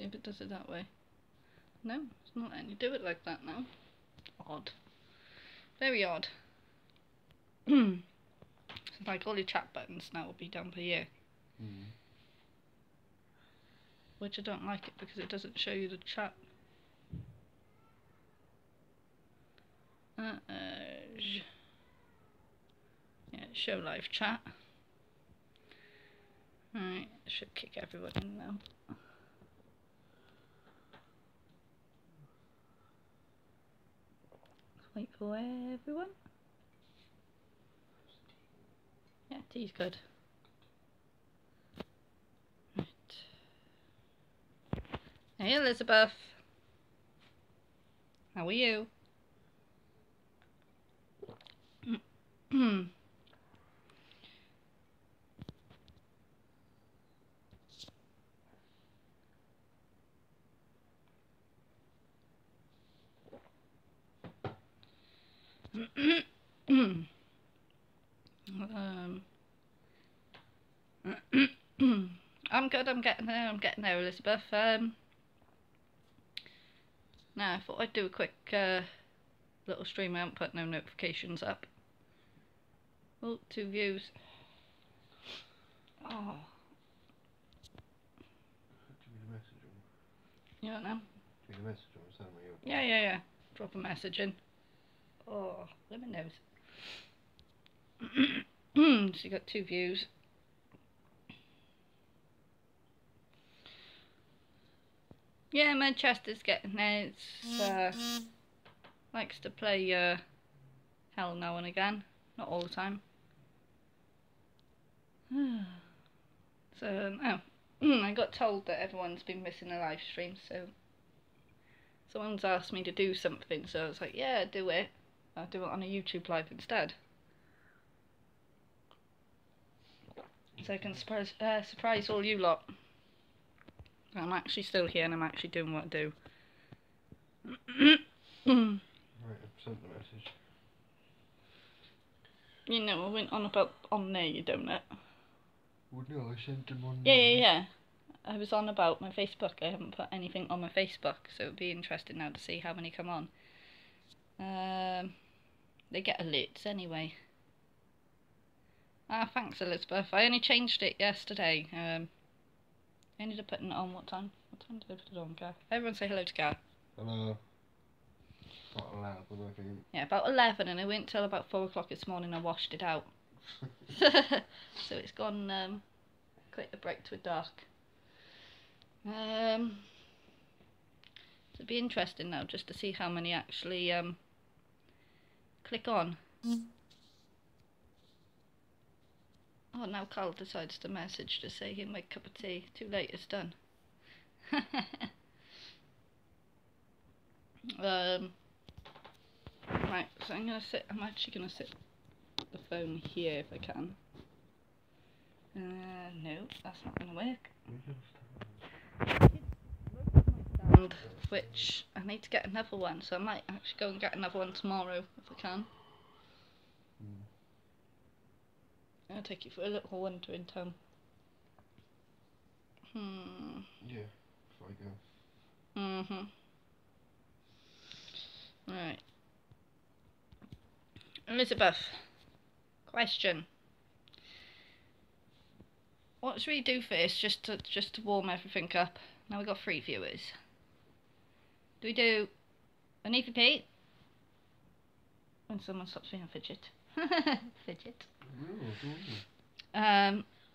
See if it does it that way. No, it's not letting you do it like that now. Odd. Very odd. So like all your chat buttons now will be down for here. Which I don't like it because it doesn't show you the chat. Yeah, show live chat. Alright, should kick everyone in now. Let's wait for everyone. Yeah, tea's good. Right. Hey Elizabeth. How are you? I'm good, I'm getting there, Elizabeth. Now I thought I'd do a quick little stream. I haven't put no notifications up. Oh, 2 views. Oh. You don't know? Yeah. Drop a message in. Oh, let me know. So you got 2 views. Yeah, Manchester's getting there. It's likes to play Hell now and again, not all the time. So I got told that everyone's been missing a live stream, so someone's asked me to do something, so I was like, yeah, do it. I'll do it on a YouTube live instead. So I can surprise all you lot. I'm actually still here and I'm actually doing what I do. Right, I've sent the message. You know, I went on about on there, you don't it? Well, no, I sent them on there. Yeah. I was on about my Facebook. I haven't put anything on my Facebook, so it'd be interesting now to see how many come on. They get alerts anyway. Ah, thanks Elizabeth. I only changed it yesterday. I ended up putting it on what time? What time did I put it on, Gar? Everyone say hello to Gar. Hello. About 11, I think. Yeah, about 11, and I went till about 4 o'clock this morning. I washed it out. So it's gone quite a break to a dark. So it'd be interesting now just to see how many actually click on. Oh, now Carl decides to message to say he'll make a cup of tea. Too late, it's done. Right, so I'm actually gonna sit the phone here if I can. No, that's not gonna work. Stand, which I need to get another one, so I might actually go and get another one tomorrow if I can. I'll take you for a little wander in town. Yeah, before I go. Right. Elizabeth, question. What should we do first, just to warm everything up? Now we've got 3 viewers. Do we do an EVP? When someone stops being a fidget. Fidget.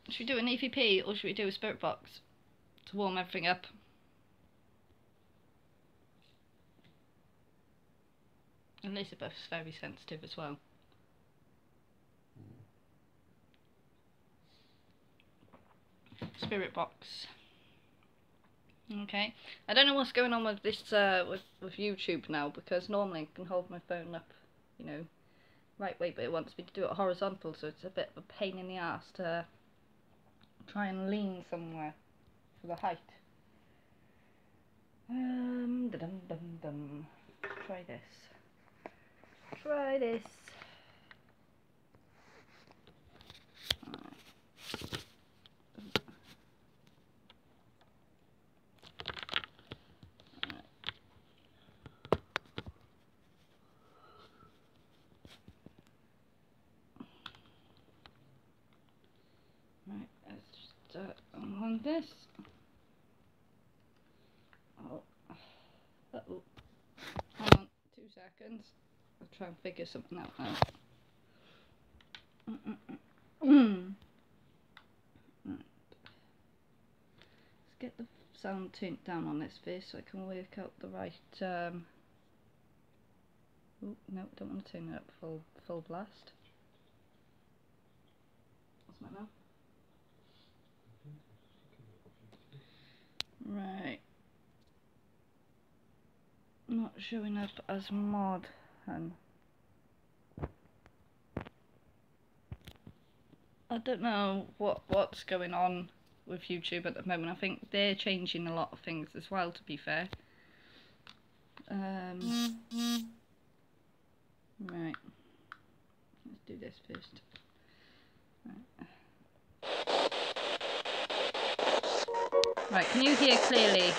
Should we do an EVP or should we do a spirit box to warm everything up? Elizabeth's very sensitive as well. Spirit box. Okay. I don't know what's going on with this with YouTube now, because normally I can hold my phone up, you know, right way, but it wants me to do it horizontal, so it's a bit of a pain in the ass to try and lean somewhere for the height. Try this. Try this. on this. Oh. Uh-oh. Hang on, 2 seconds. I'll try and figure something out now. Right. Let's get the sound turned down on this first so I can work out the right. Oh no, don't want to turn it up full blast. What's my now? Right. Not showing up as mod, and I don't know what's going on with YouTube at the moment. I think they're changing a lot of things as well, to be fair. Right. Let's do this first. Right, can you hear clearly?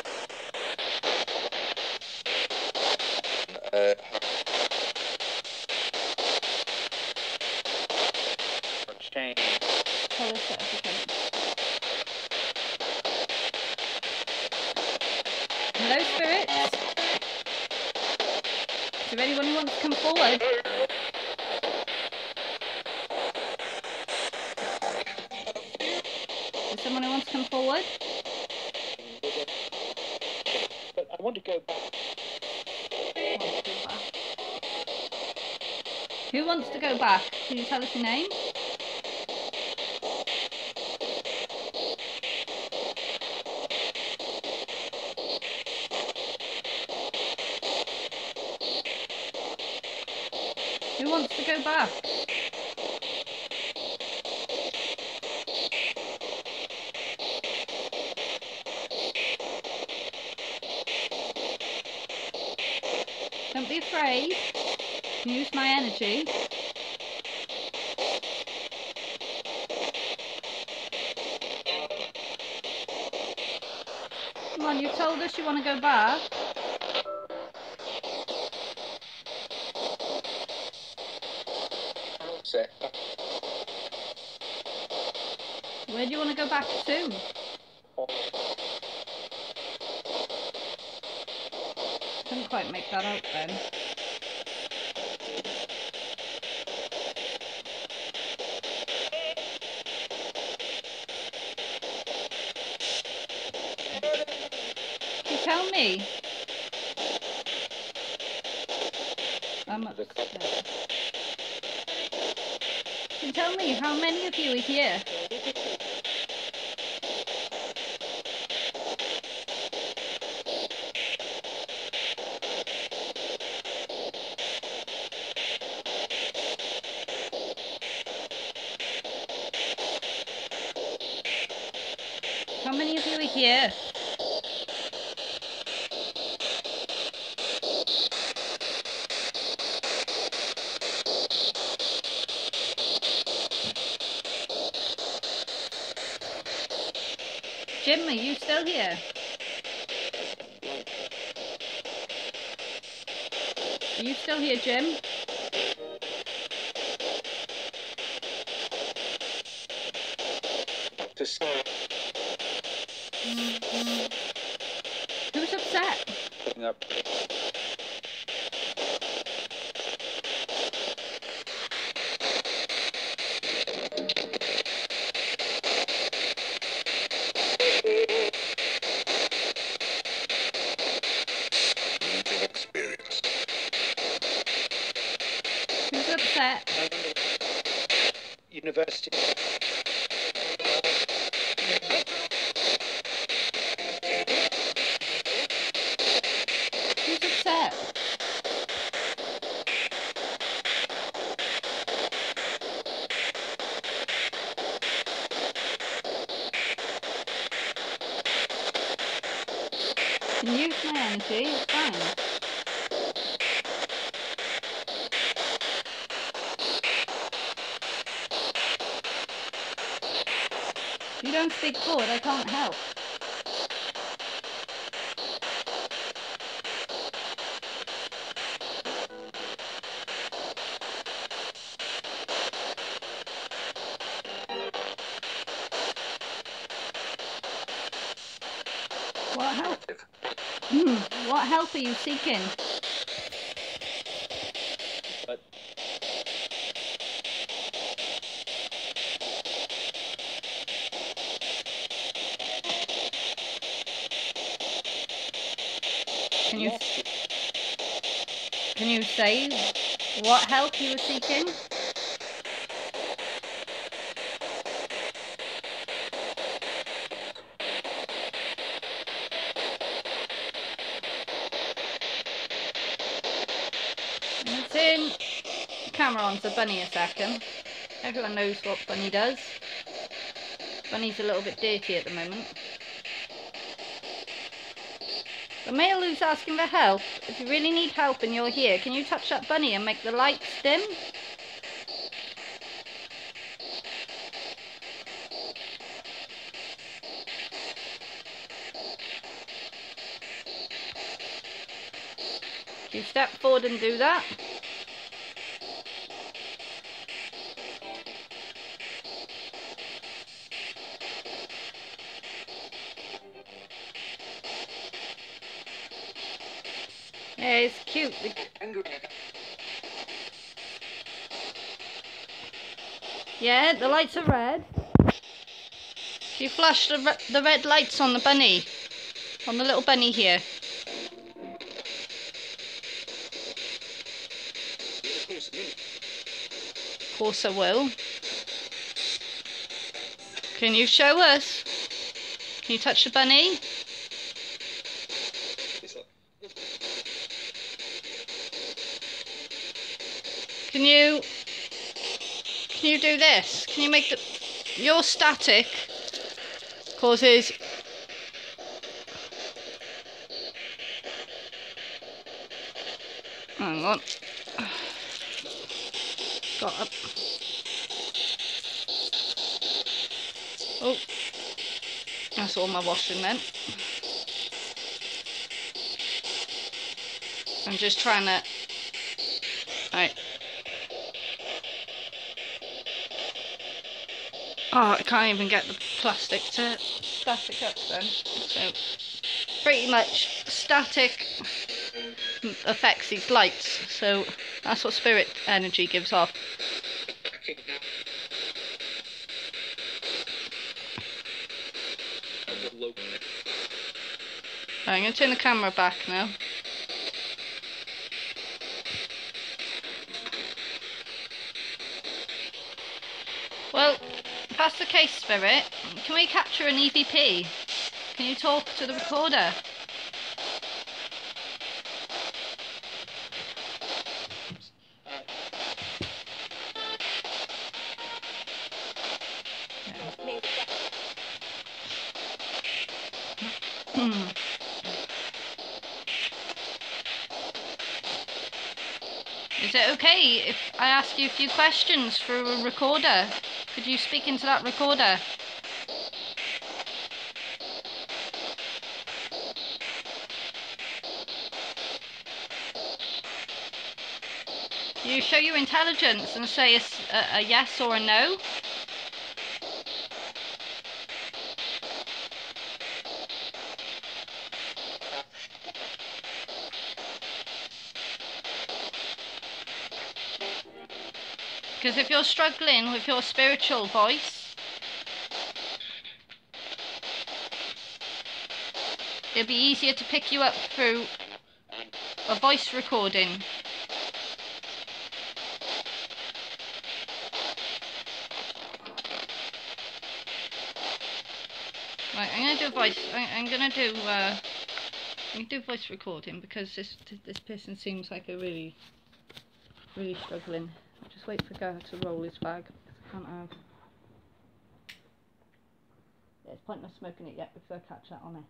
Colour certificate. Hello, spirits. Is there anyone who wants to come forward? Is someone who wants to come forward? But I want to go back. Who wants to go back? Can you tell us your name? Who wants to go back? Don't be afraid. Use my energy. Come on, you've told us you want to go back. Where do you want to go back to? Couldn't quite make that out then. Can you tell me? I'm upset. Can you tell me how many of you are here? How many of you are here? Jim, are you still here? Are you still here, Jim? Who's upset? Up. Who's upset? University. Who's upset? Can use my energy, it's fine. If you don't speak forward, I can't help. What help? What help are you seeking? But Can you say what help you were seeking? Let's in. Camera on to Bunny a second. Everyone knows what Bunny does. Bunny's a little bit dirty at the moment. The male who's asking for help, if you really need help and you're here, can you touch that bunny and make the lights dim? Can you step forward and do that? Yeah, it's cute. Yeah, the lights are red. You flash the red lights on the bunny. On the little bunny here. Of course I will. Can you show us? Can you touch the bunny? Can you do this? Can you make your static causes hang on. Got up. Oh, that's all my washing then. I'm just trying to. Right. Oh, I can't even get the plastic to static up then. So, pretty much static affects these lights. So, that's what spirit energy gives off. Right, I'm going to turn the camera back now. Well, if that's the case, Spirit, can we capture an EVP? Can you talk to the recorder? Is it okay if I ask you a few questions through a recorder? Could you speak into that recorder? You show your intelligence and say a yes or a no? Because if you're struggling with your spiritual voice, it'll be easier to pick you up through a voice recording. Right, I'm gonna do voice. I'm gonna do voice recording because this person seems like a really struggling. I'll just wait for Gareth to roll his fag. I can't have. Yeah, it's pointless smoking it yet because I catch that on it.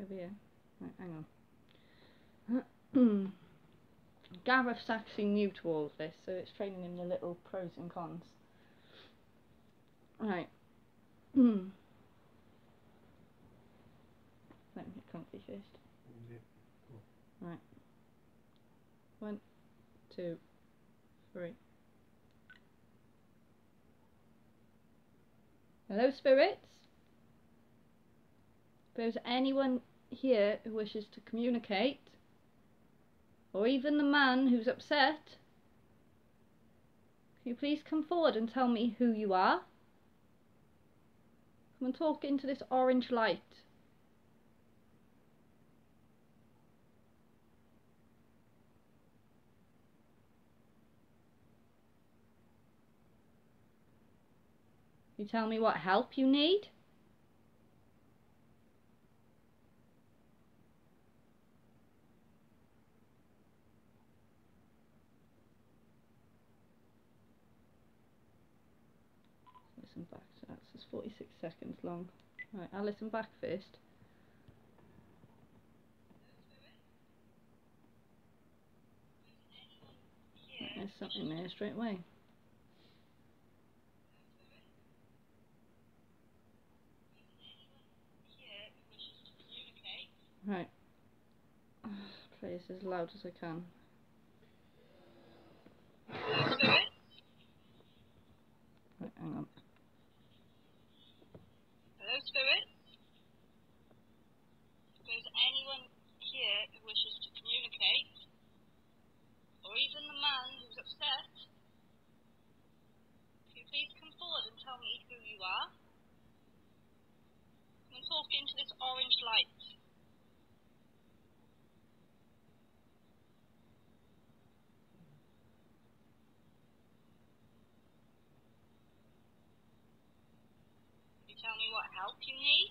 Over here. Right, hang on. Gareth's actually new to all of this, so it's training him the little pros and cons. Right. Let me get comfy first. Right. 1, 2, 3. Hello, spirits? If there's anyone here who wishes to communicate, or even the man who's upset, can you please come forward and tell me who you are? Come and talk into this orange light. Can you tell me what help you need? Listen back to that. It's 46 seconds long. Right, I'll listen back first. Right, there's something there straight away. Right. Play this as loud as I can. Right, hang on. Hello, Spirit. If there's anyone here who wishes to communicate, or even the man who's upset, can you please come forward and tell me who you are? Come and talk into this orange light. Can you tell me what help you need?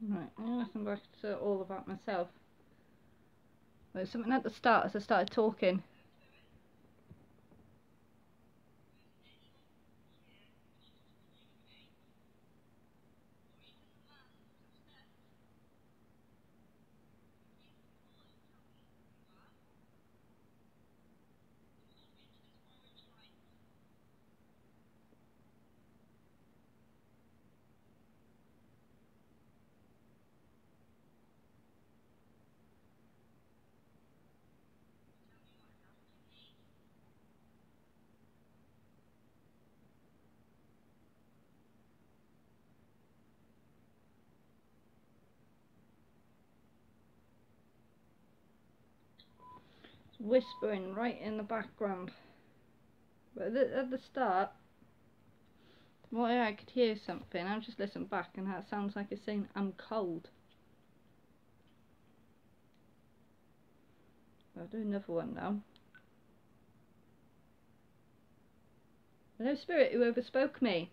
Right, now listen back to all about myself. There's something at the start as I started talking. Whispering right in the background, but at the start, well, I could hear something. I'll just listen back, and that sounds like it's saying I'm cold. I'll do another one now. Hello, spirit, whoever spoke me.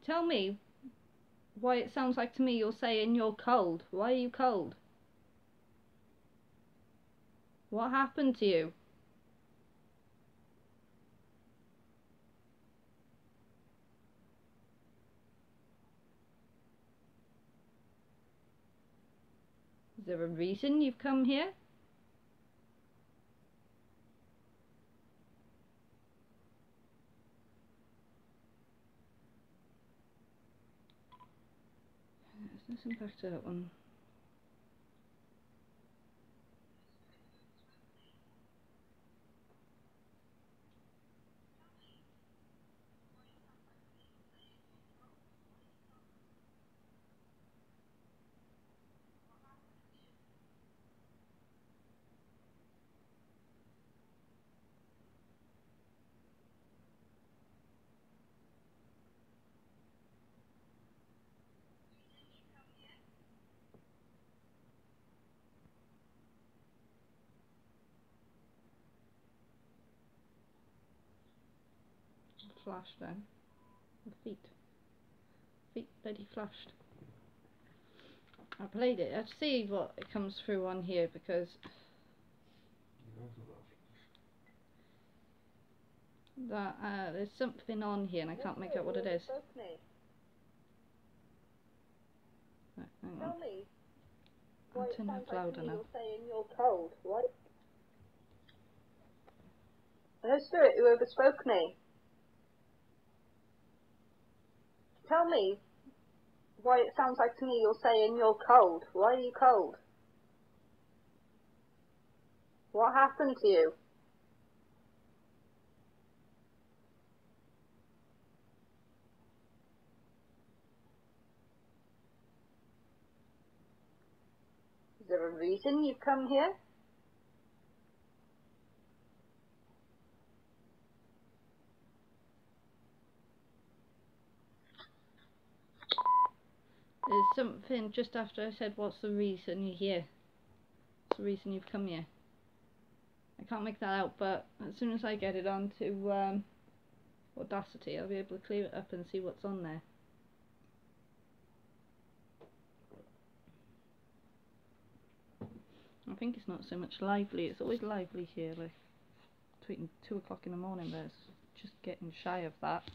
Tell me why it sounds like to me you're saying you're cold. Why are you cold? What happened to you? Is there a reason you've come here? Let's listen back to that one. Flash then. The feet bloody flashed. I played it. Let's see what it comes through on here, because that there's something on here and I can't make out what it is. Right, hang on. Tell me I'll why it turn sounds it like louder to me now. you're saying you're cold, right? Hello, Spirit, whoever spoke me. tell me why it sounds like to me you're saying you're cold. Why are you cold? What happened to you? Is there a reason you've come here? There's something just after I said, what's the reason you're here? What's the reason you've come here? I can't make that out, but as soon as I get it onto Audacity, I'll be able to clear it up and see what's on there. I think it's not so much lively, it's always lively here, like between 2 o'clock in the morning, but it's just getting shy of that.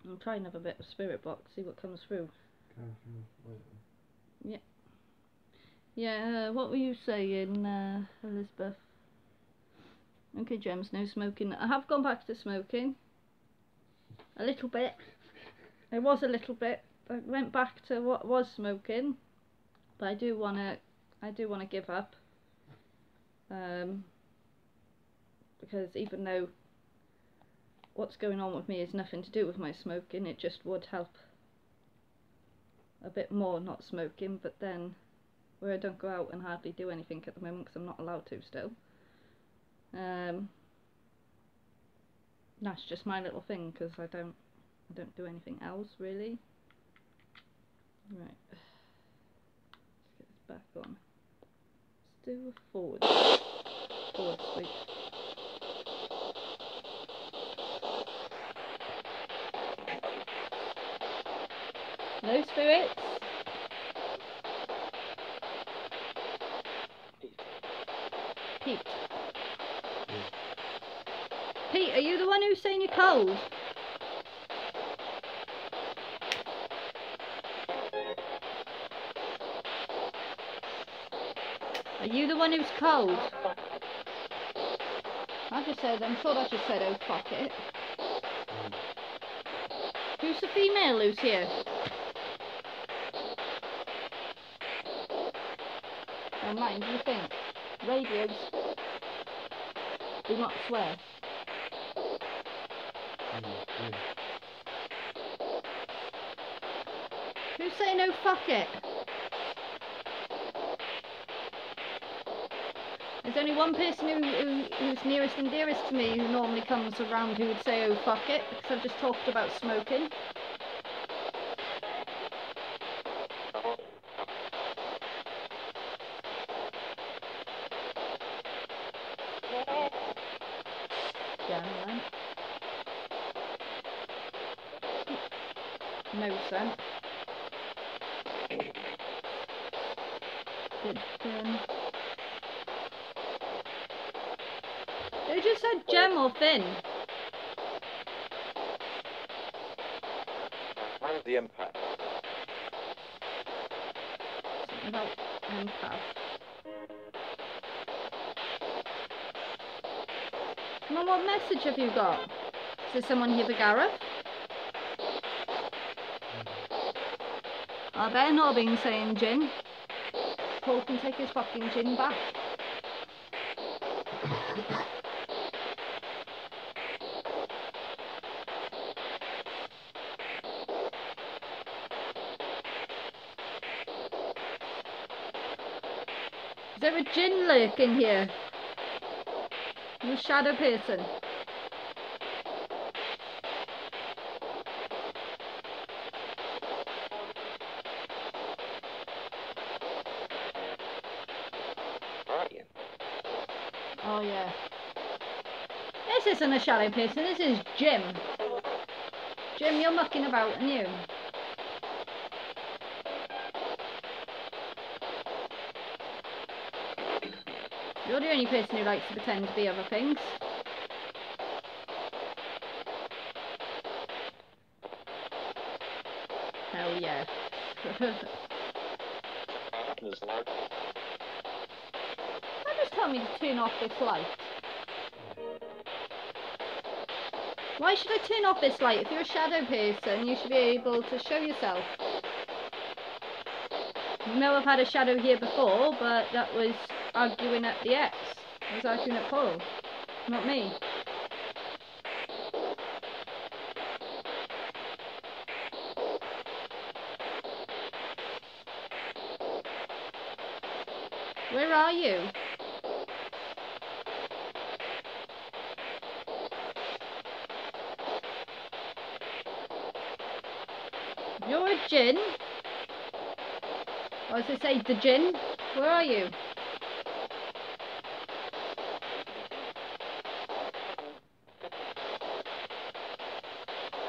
I'll try another bit of Spirit Box, see what comes through. Yeah. Yeah, what were you saying, Elizabeth? Okay, Gems, no smoking. I have gone back to smoking. A little bit. It was a little bit. I went back to what was smoking, but I do wanna give up. Because even though what's going on with me is nothing to do with my smoking, it just would help a bit more not smoking, but then where I don't go out and hardly do anything at the moment because I'm not allowed to still. That's just my little thing because I don't do anything else really. Right, let's get this back on. Let's do a forward sweep. No spirits. Pete. Pete, are you the one who's saying you're cold? Are you the one who's cold? I just said, I'm sure I just said, oh fuck it. Who's the female who's here? Oh, mind, do you think? Radios. Do not swear. Who's saying oh fuck it? There's only one person who's nearest and dearest to me who normally comes around who would say oh fuck it, because I've just talked about smoking. No scent. They just said gem or thin. How's the impact? Something about empath. Come on, what message have you got? Is there someone here for Gareth? I better not have been saying gin. Paul can take his fucking gin back. Is there a gin lurk in here? You shadow person. Oh yeah. This isn't a shadow person, this is Jim. Jim, you're mucking about, aren't you? You're the only person who likes to pretend to be other things. Hell yeah. Just tell me to turn off this light. Why should I turn off this light? If you're a shadow person, you should be able to show yourself. You know I've had a shadow here before, but that was arguing at the X. I was arguing at Paul, not me. Where are you? You're a djinn. Or as they say, the djinn. Where are you?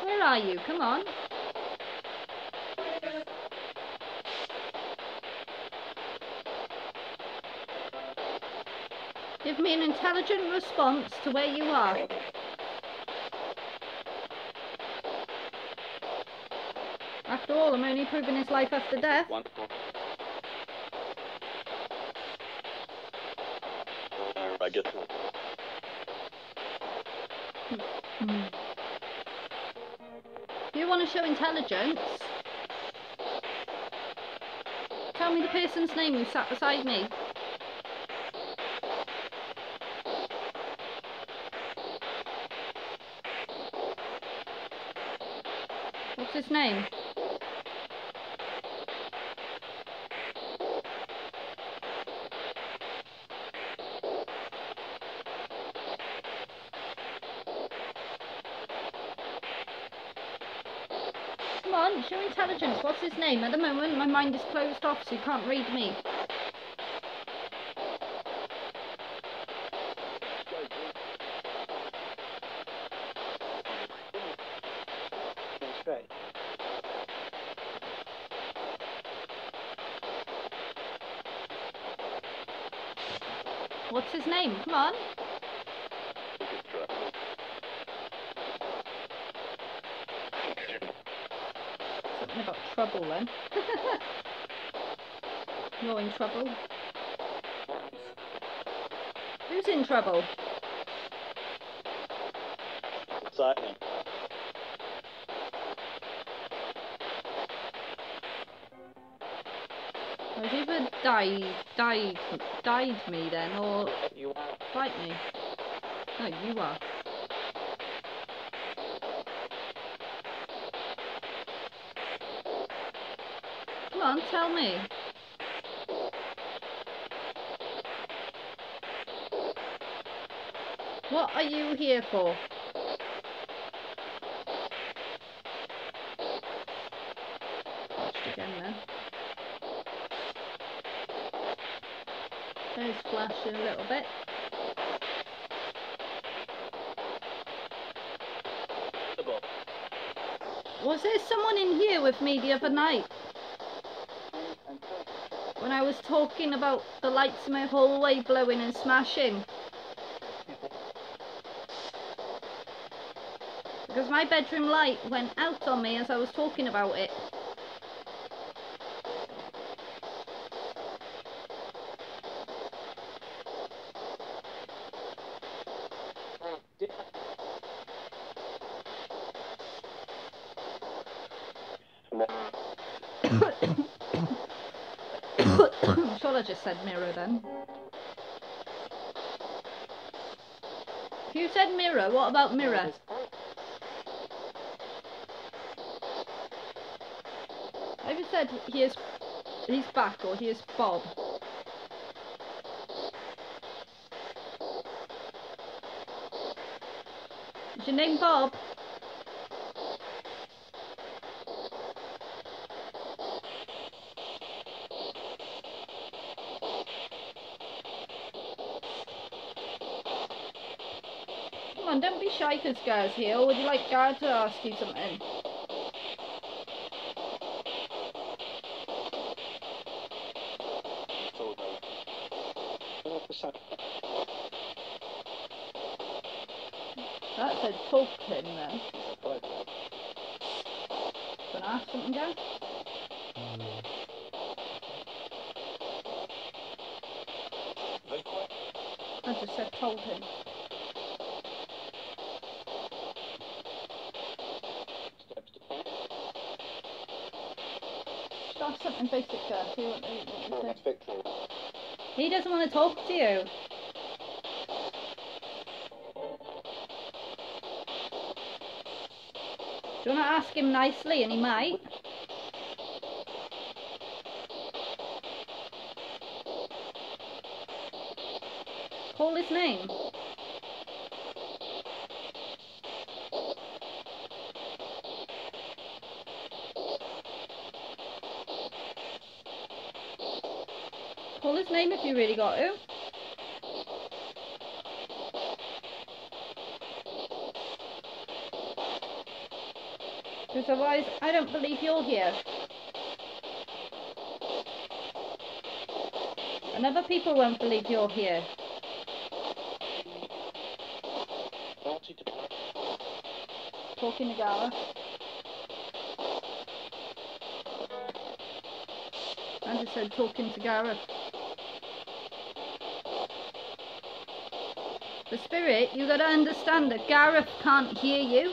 Where are you? Come on. Give me an intelligent response to where you are. After all, I'm only proving his life after death. I guess. If you want to show intelligence, tell me the person's name who sat beside me. What's his name? Come on, show intelligence. What's his name? At the moment, my mind is closed off, so you can't read me. That's right. What's his name? Come on. Something about trouble then. You're in trouble. Who's in trouble? Excitement. I've either died me then, or You are. fight me. No, you are. Come on, tell me. What are you here for? Watched again then. There's flashing a little bit. Was there someone in here with me the other night? When I was talking about the lights in my hallway blowing and smashing. Because my bedroom light went out on me as I was talking about it. I'm sure I just said mirror then. If you said mirror, what about mirror? I either said he's back or here's Bob. Is your name Bob? Come on, don't be shy because Gar's here, or would you like Gar to ask you something? That said talk to him then. Gonna ask something, Gar? I just said told him. That's something basic, see what you Well, say. that's victory. He doesn't want to talk to you. Do you want to ask him nicely, and he might? Call his name. Call his name if you really got to. Because otherwise, I don't believe you're here. And other people won't believe you're here. Talking to Gareth. I just said talking to Gareth. The spirit, you gotta understand that Gareth can't hear you.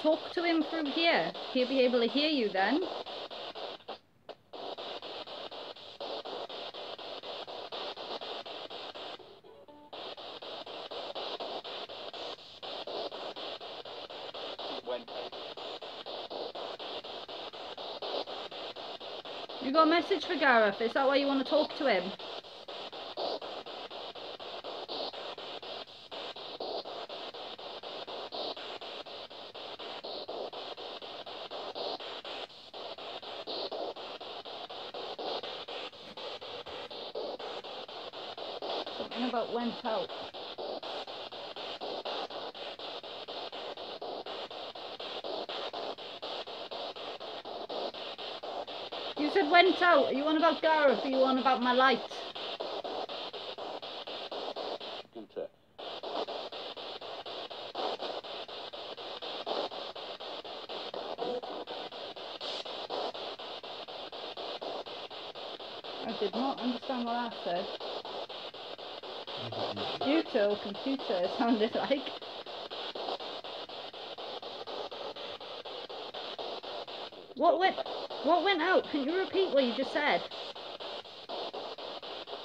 Talk to him through here. He'll be able to hear you then. You got a message for Gareth? Is that why you want to talk to him? Something about went out. You said went out. Are you on about Gareth? Are you on about my light? I did not understand what I said. Computer or computer, it sounded like. What went out? Can you repeat what you just said?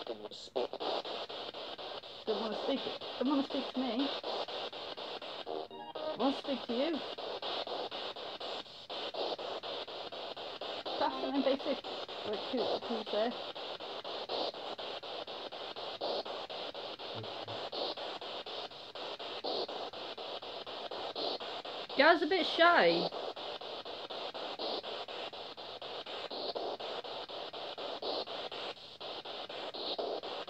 Don't want to speak. Don't want to speak to me. I want to speak to you. That's something basic. Like who's there? Guy's a bit shy.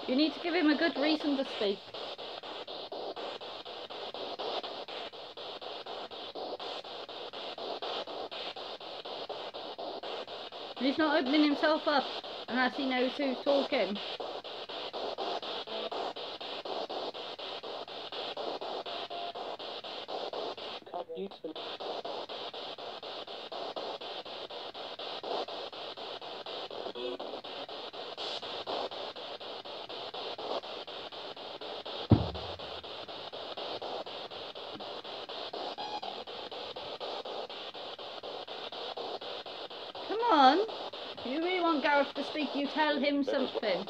You need to give him a good reason to speak. He's not opening himself up unless he knows who's talking. Come on. If you really want Gareth to speak, you tell him something.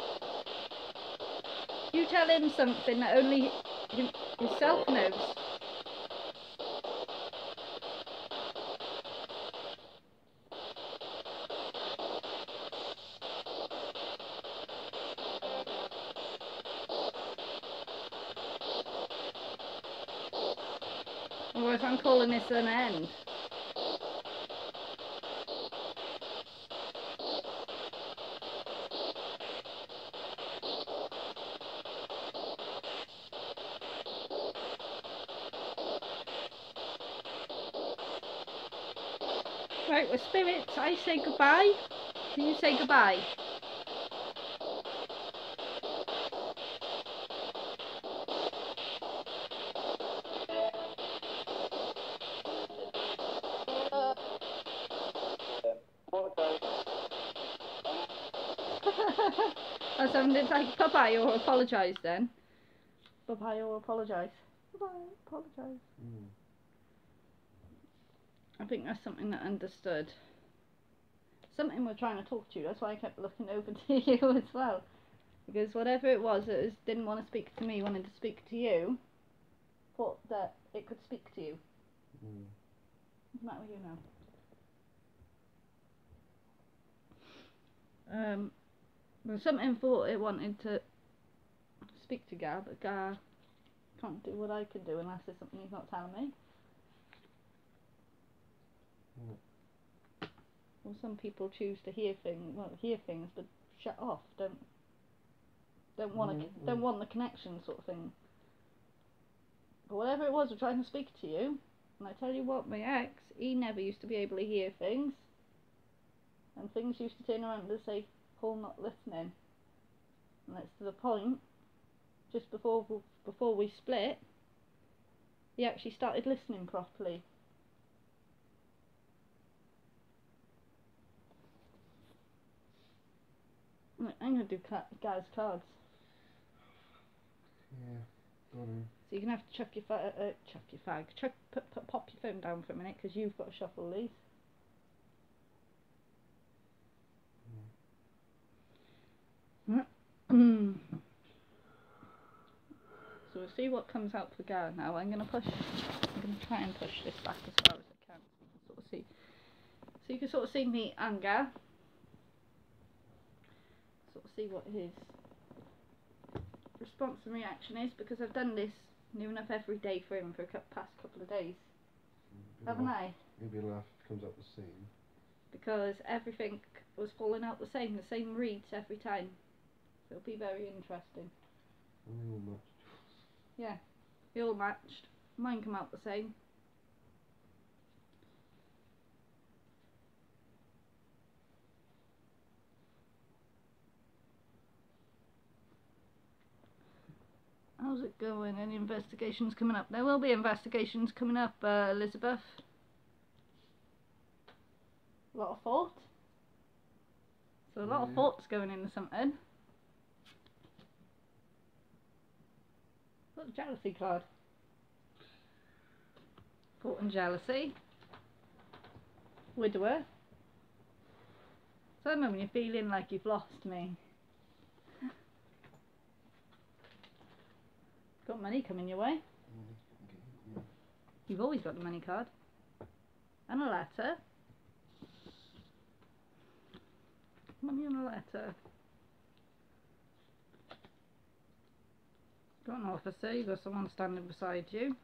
You tell him something that only himself knows. Otherwise I'm calling this an end. Right, with spirits, I say goodbye. Can you say goodbye? That sounded like bye-bye or apologise then. Bye-bye or apologise. I apologise. Mm. I think that's something that understood. Something we're trying to talk to you, that's why I kept looking over to you as well. Because whatever it was didn't want to speak to me, wanted to speak to you, thought that it could speak to you. Mm. What's the matter with you now? Well, something thought it wanted to speak to Gar, but Gar can't do what I can do unless there's something he's not telling me. Mm. Well, some people choose to hear things, but shut off. Don't want the connection sort of thing. But whatever it was, we're trying to speak to you. And I tell you what, my ex, he never used to be able to hear things, and things used to turn around and say, "Paul, not listening." And that's to the point. Just before we split, he actually started listening properly. I'm gonna do guys' cards. Yeah, go on. So you're gonna have to pop your phone down for a minute because you've got to shuffle these. So we'll see what comes out for Gar now. I'm gonna try and push this back as far as I can, so you can sort of see. So you can sort of see me and Gar. Sort of see what his response and reaction is, because I've done this near enough every day for him for the past couple of days, haven't I? Maybe a laugh comes out the same. Because everything was falling out the same reads every time. So it'll be very interesting. And they all matched. Yeah, they all matched. Mine come out the same. How's it going? Any investigations coming up? There will be investigations coming up, Elizabeth. A lot of thought. So a lot of thought's going into something. Got a jealousy card. Thought and jealousy. Widower. So at the moment you're feeling like you've lost me. Got money coming your way. You've always got the money card. And a letter. Money and a letter. Got an officer, you've got someone standing beside you.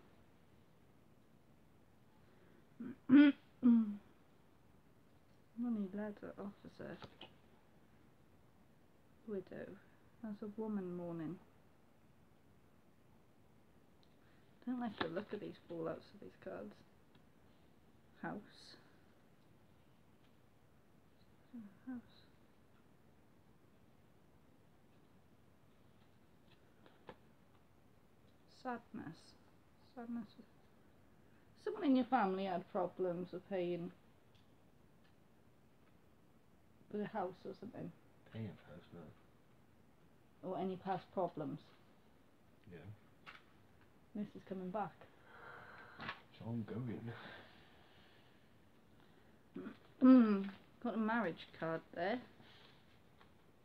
Money, letter, officer. Widow. That's a woman mourning. Don't like the look of these fallouts of these cards. House. House. Sadness. Sadness. Someone in your family had problems with paying with a house or something. Paying for house now. Or any past problems. Yeah. This is coming back. It's ongoing. Got a marriage card there.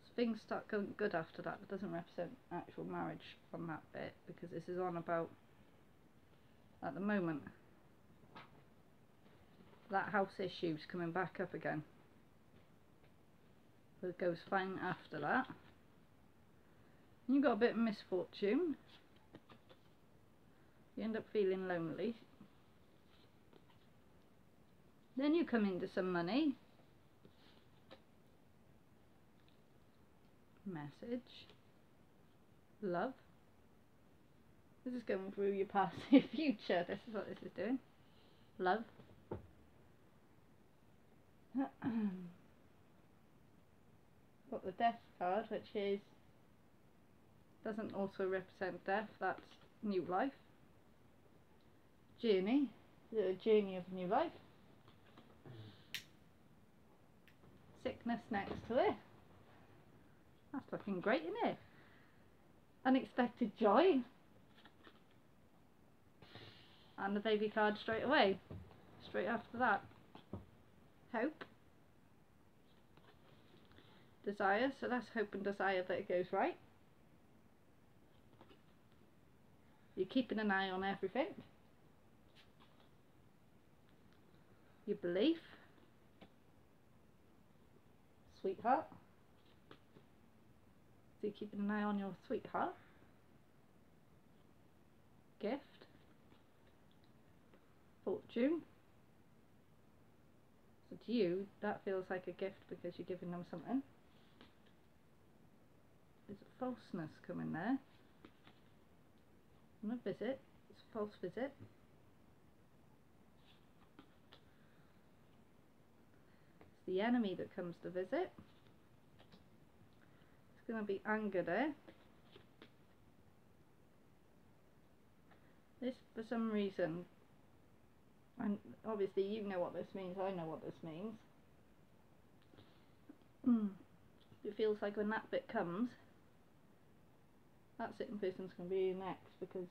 So things start going good after that. It doesn't represent actual marriage on that bit, because this is on about at the moment. That house issue's coming back up again. But it goes fine after that. You got a bit of misfortune. You end up feeling lonely. Then you come into some money. Message. Love. This is going through your past and your future. This is what this is doing. Love. Got the death card, which is doesn't also represent death. That's new life. Journey. The journey of new life. Sickness next to it. That's looking great, isn't it? Unexpected joy. And the baby card straight away. Straight after that. Hope. Desire, so that's hope and desire that it goes right. You're keeping an eye on everything. Your belief. Sweetheart. So you're keeping an eye on your sweetheart. Gift. Fortune. So to you, that feels like a gift because you're giving them something. There's a falseness coming there. And a visit. It's a false visit. It's the enemy that comes to visit. It's going to be anger there. This, for some reason, and obviously you know what this means, I know what this means. It feels like when that bit comes, that sitting person's going to be next, because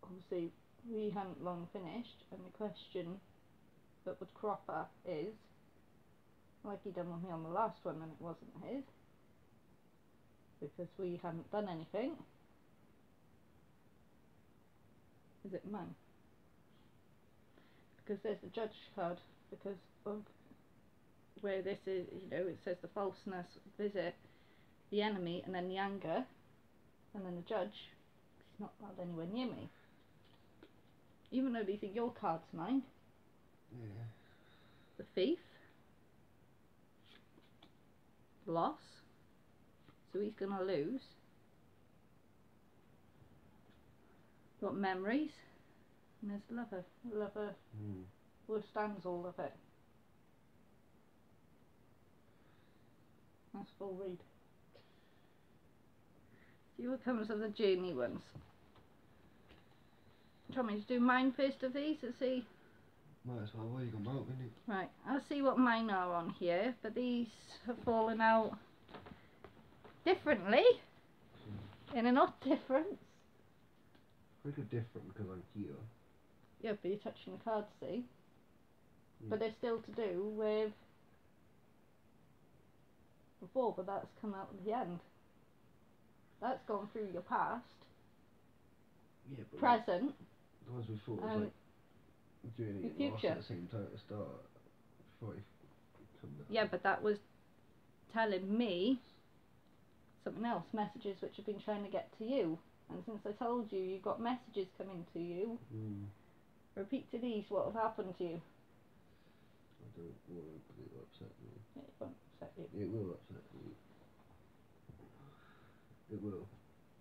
obviously we hadn't long finished, and the question that would crop up is, like he done with me on the last one and it wasn't his, because we hadn't done anything, is it mine? Because there's the judge card, because of where this is, you know, it says the falseness, visit, the enemy, and then the anger, and then the judge. He's not allowed anywhere near me. Even though they think your card's mine. Yeah. The thief. Loss. So he's going to lose. Got memories. And there's lover. Lover withstands all of it. That's full read. See what comes of the journey ones. Do you want me to do mine first of these and see? Might as well, well you got them out, didn't you? Right, I'll see what mine are on here, but these have fallen out differently. In an odd difference. Pretty different because I'm here. Yeah, but you're touching the cards, see? Yeah. But they're still to do with before, but that's come out at the end. That's gone through your past, Yeah, but present, the ones before was and like journey your and loss future. at the same time at the start. Before you come down. Yeah, but that was telling me something else, messages which have been trying to get to you. And since I told you you've got messages coming to you, repeat to these what have happened to you. I don't want it, but it'll upset me. It won't upset you. It will upset me. It will.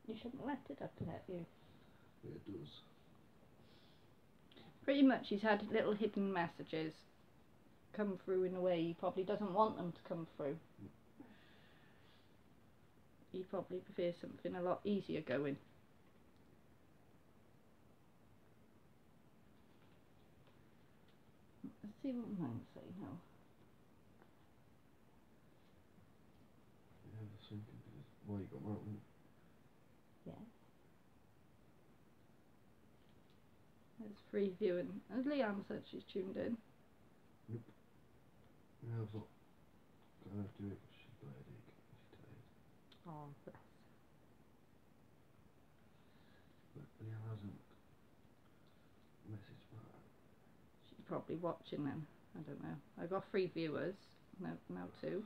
You shouldn't let it upset you. Yeah, it does. Pretty much he's had little hidden messages come through in a way he probably doesn't want them to come through. He probably prefers something a lot easier going. Let's see what mine say now. Yeah, I was thinking, why you got them out, didn't Yeah. There's free viewing. As Leanne said, she's tuned in. you? Yeah, I was not gonna have to do it because she's got a headache. She's tired. Oh, bless. But Leanne hasn't messaged back. She's probably watching them. I don't know. I got 3 viewers. No, now 2.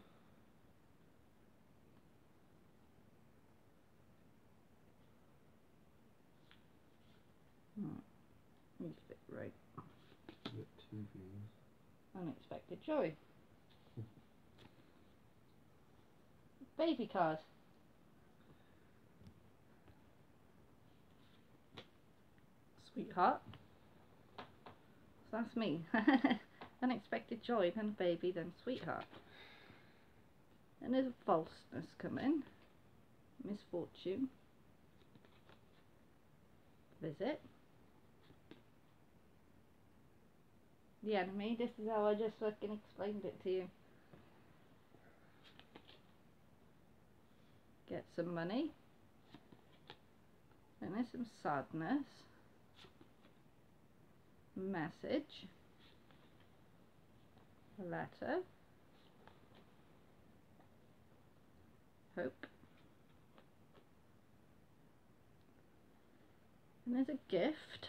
Needs a bit right. You got 2 views. Unexpected joy. Baby card. Sweetheart. So that's me. Unexpected joy, then baby, then sweetheart. And there's a falseness coming. Misfortune. Visit. The enemy. This is how I just fucking explained it to you. Get some money. And there's some sadness. message, letter, hope, and there's a gift,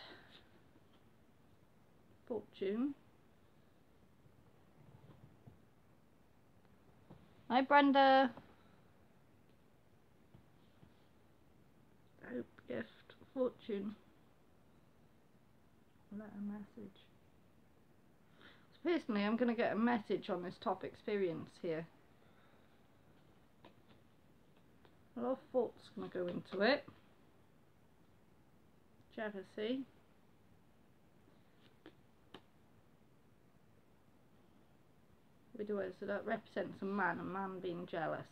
fortune. Hi Brenda. Hope, gift, fortune, letter, message. So personally I'm going to get a message on this top experience here. A lot of thoughts going to go into it. Jealousy. Widower, so that represents a man being jealous.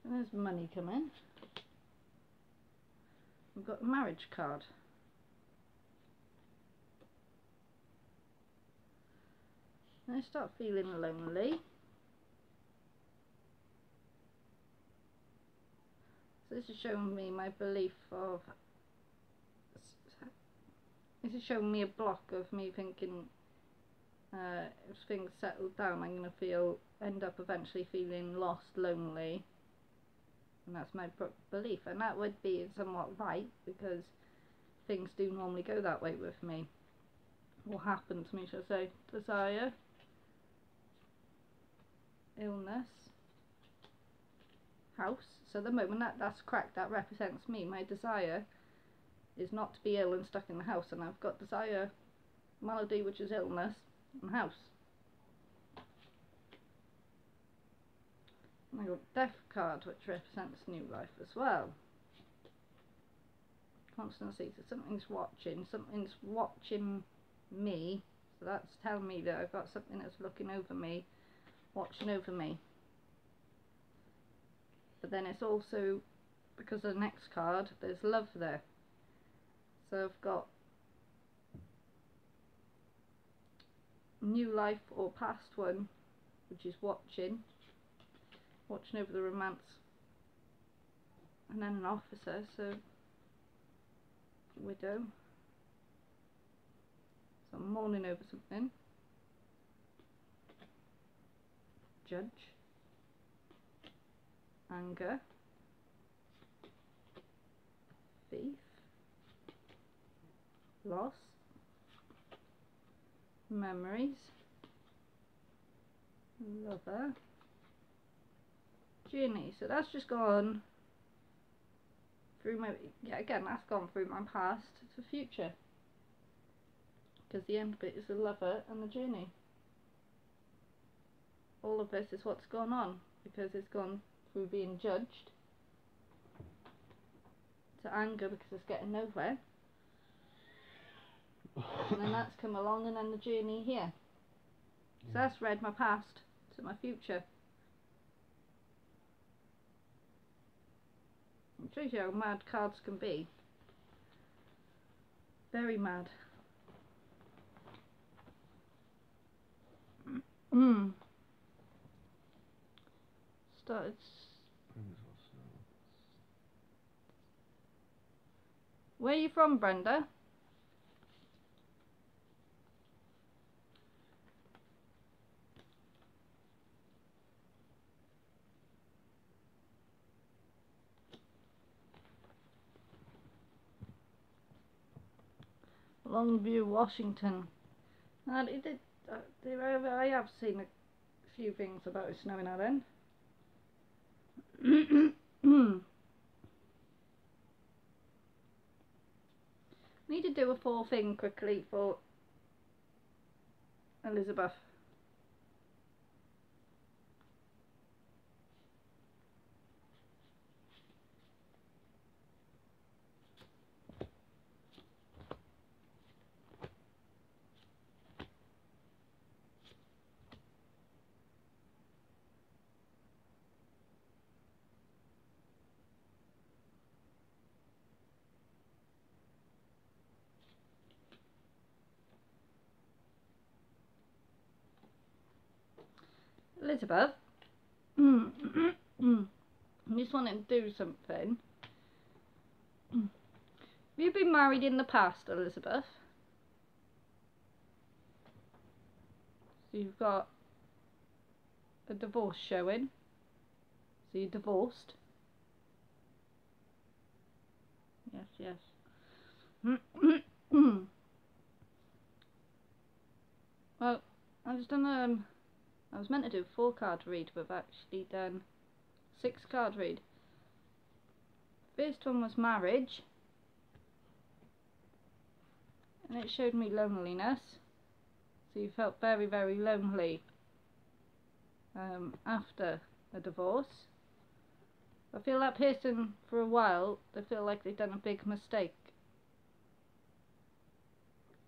And there's money coming. We've got a marriage card. And I start feeling lonely. So this is showing me my belief of, this is showing me a block of me thinking if things settle down I'm going to end up eventually feeling lost, lonely, and that's my belief, and that would be somewhat right because things do normally go that way with me, or happen to me, shall I say. Desire, illness, house. So the moment that's correct, that represents me. My desire is not to be ill and stuck in the house, and I've got desire, malady, which is illness, and house. And I got death card, which represents new life as well. Constancy, so something's watching me, so that's telling me that I've got something that's looking over me, watching over me. But then it's also, because of the next card, there's love there. So I've got new life or past one, which is watching over the romance, and then an officer, so widow, so I'm mourning over something, judge, anger, thief, loss, memories, lover, journey. So that's just gone through my, again, that's gone through my past to future, because the end bit is the lover and the journey. All of this is what's gone on, because it's gone through being judged, to anger because it's getting nowhere, and then that's come along, and then the journey here. So that's read my past to my future. It shows you how mad cards can be. Very mad. Started. Where are you from, Brenda? Longview, Washington. I have seen a few things about it snowing out then. Need to do a full thing quickly for Elizabeth. Elizabeth, I just wanted to do something. you been married in the past, Elizabeth? So you've got a divorce showing. So you're divorced. Yes, yes. Well, I was meant to do a 4-card read, but I've actually done 6-card read. First one was marriage, and it showed me loneliness. So you felt very, very lonely after a divorce. I feel that person, for a while, they feel like they've done a big mistake.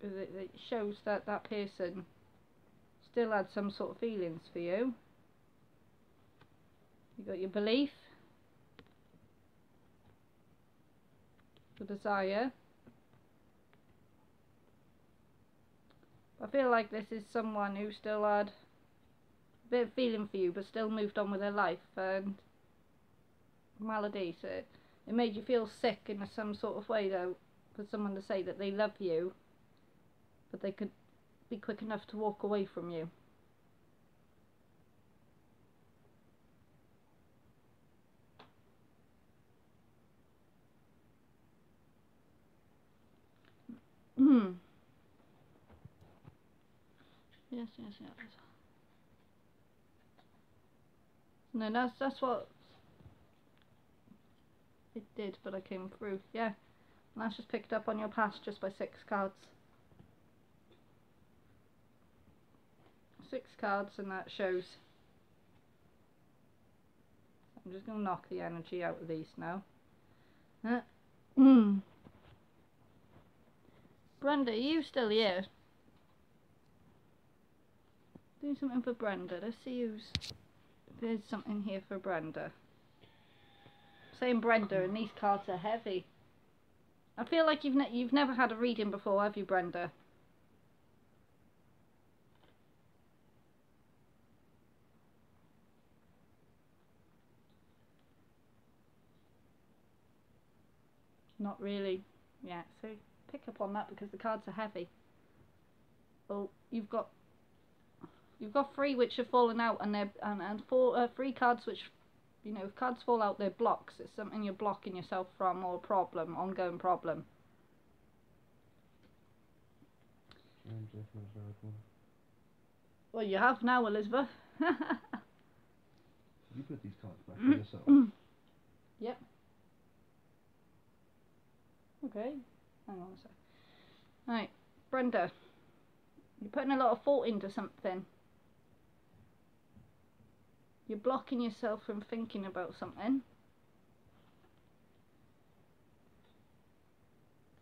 It shows that that person still had some sort of feelings for you. You got your belief, the desire. I feel like this is someone who still had a bit of feeling for you, but still moved on with their life, and malady. So it made you feel sick in some sort of way, though, for someone to say that they love you, but they could be quick enough to walk away from you. Yes, yes, yes. No, that's what it did, but I came through. Yeah, and that's just picked up on your past just by 6 cards. 6 cards, and that shows. I'm just going to knock the energy out of these now. Brenda, are you still here? Do something for Brenda. Let's see if there's something here for Brenda. Saying Brenda, and these cards are heavy. I feel like you've never had a reading before, have you, Brenda? Not really. Yeah, so pick up on that because the cards are heavy. Well, you've got 3 which have fallen out, and they're and 3 cards which, you know, if cards fall out, they're blocks. It's something you're blocking yourself from, or a problem, ongoing problem. Well, you have now, Elizabeth. You put these cards back for yourself. Yep. Okay. Hang on a sec. Right, Brenda. You're putting a lot of thought into something. You're blocking yourself from thinking about something.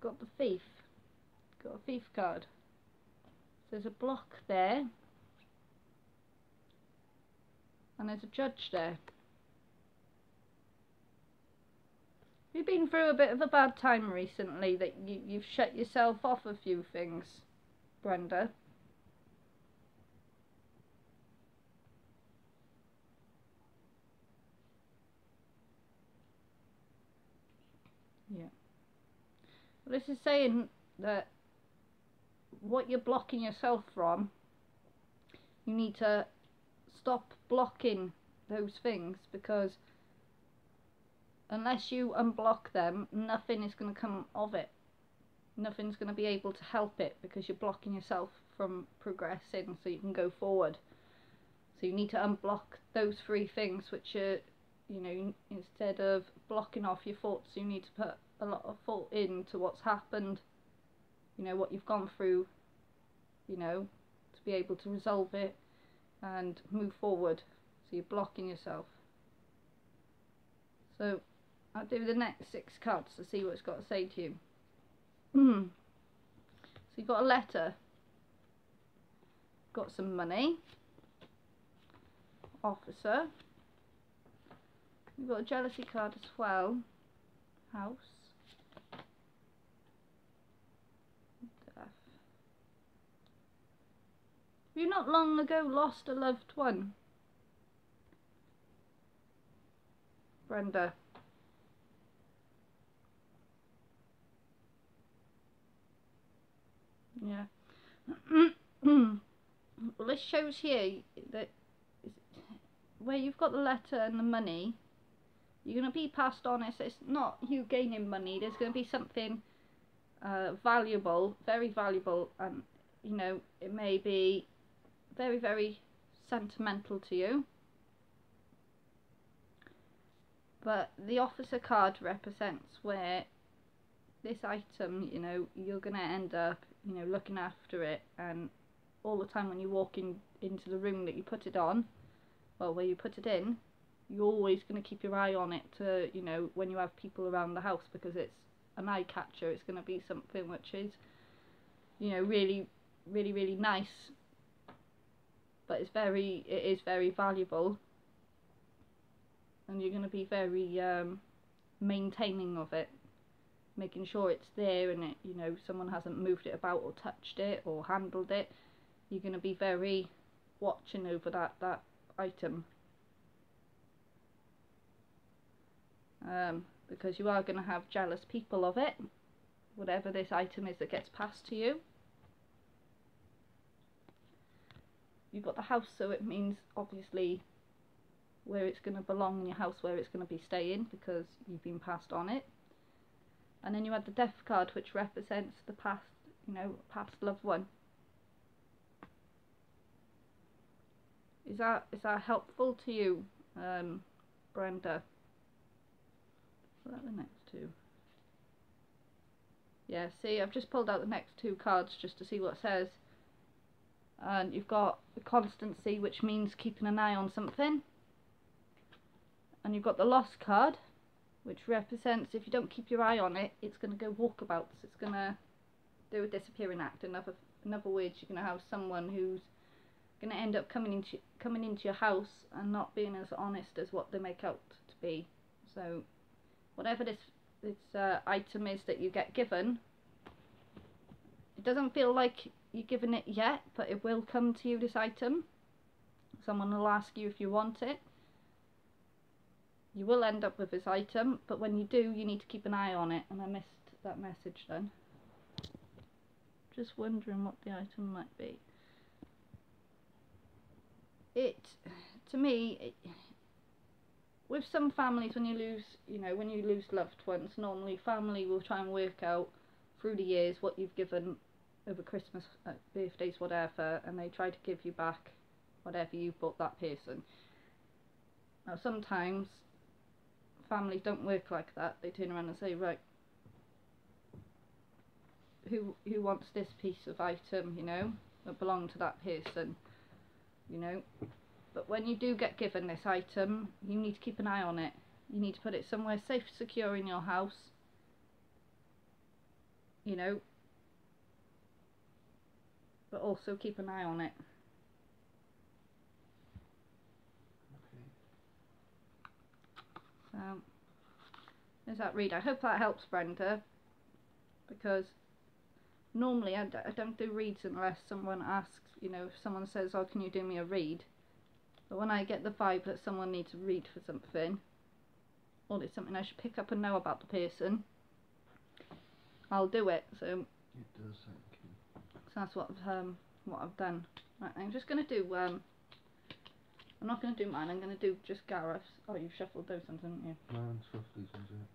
Got the thief. Got a thief card. There's a block there. And there's a judge there. You've been through a bit of a bad time recently, that you've shut yourself off a few things, Brenda. Yeah. Well, this is saying that what you're blocking yourself from, you need to stop blocking those things, because unless you unblock them, nothing is going to come of it. Nothing's going to be able to help it, because you're blocking yourself from progressing so you can go forward. So you need to unblock those 3 things, which are, you know, instead of blocking off your thoughts, you need to put a lot of thought into what's happened, you know, what you've gone through, you know, to be able to resolve it and move forward. So you're blocking yourself. So I'll do the next 6 cards to see what it's got to say to you. So you've got a letter, got some money, officer, you've got a jealousy card as well, house, death. You not long ago lost a loved one, Brenda. Yeah. Well, this shows here that where you've got the letter and the money, you're going to be passed on. It's not you gaining money. There's going to be something valuable, very valuable, and you know, it may be very, very sentimental to you. But the officer card represents where this item, you know, you're going to end up, you know, looking after it, and all the time when you walk into the room that you put it on, well, where you put it in, you're always going to keep your eye on it to, you know, when you have people around the house, because it's an eye catcher. It's going to be something which is, you know, really, really, really nice, but it is very valuable, and you're going to be very maintaining of it, making sure it's there, and it, you know, someone hasn't moved it about or touched it or handled it. You're going to be very watching over that item, because you are going to have jealous people of it, whatever this item is that gets passed to you. You've got the house, so it means obviously where it's going to belong in your house, where it's going to be staying, because you've been passed on it. And then you had the death card, which represents the past, you know, past loved one. Is that helpful to you, Brenda? What are the next two? Yeah, see, I've just pulled out the next two cards just to see what it says. And you've got the constancy, which means keeping an eye on something. And you've got the lost card, which represents if you don't keep your eye on it, it's going to go walkabouts. It's going to do a disappearing act. In other words, you're going to have someone who's going to end up coming into your house and not being as honest as what they make out to be. So whatever this item is that you get given, it doesn't feel like you're given it yet, but it will come to you, this item. Someone will ask you if you want it. You will end up with this item, but when you do, you need to keep an eye on it. And I missed that message then. Just wondering what the item might be. To me, with some families, when you lose loved ones, normally family will try and work out through the years what you've given over Christmas, birthdays, whatever, and they try to give you back whatever you bought that person. Now sometimes families don't work like that. They turn around and say, right, who wants this piece of item, you know, that belonged to that person, you know. But when you do get given this item, you need to keep an eye on it. You need to put it somewhere safe, secure in your house, you know, but also keep an eye on it. So there's that read. I hope that helps, Brenda, because normally I don't do reads unless someone asks, you know, if someone says, oh, can you do me a read? But when I get the vibe that someone needs a read for something, or it's something I should pick up and know about the person, I'll do it. So It does, thank you. so that's what I've done. Right, I'm just going to do, I'm not going to do mine, I'm going to do just Gareth's. Oh, you've shuffled those ones, haven't you? Mine's rough these ones out.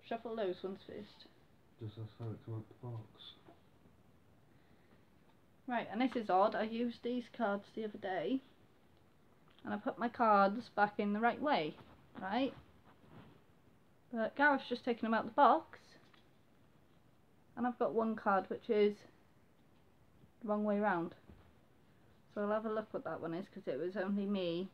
Shuffle those ones first. Just that's how it come out the box. Right, and this is odd. I used these cards the other day, and I put my cards back in the right way, right? But Gareth's just taken them out the box, and I've got one card which is the wrong way round. So I'll have a look what that one is, because it was only me.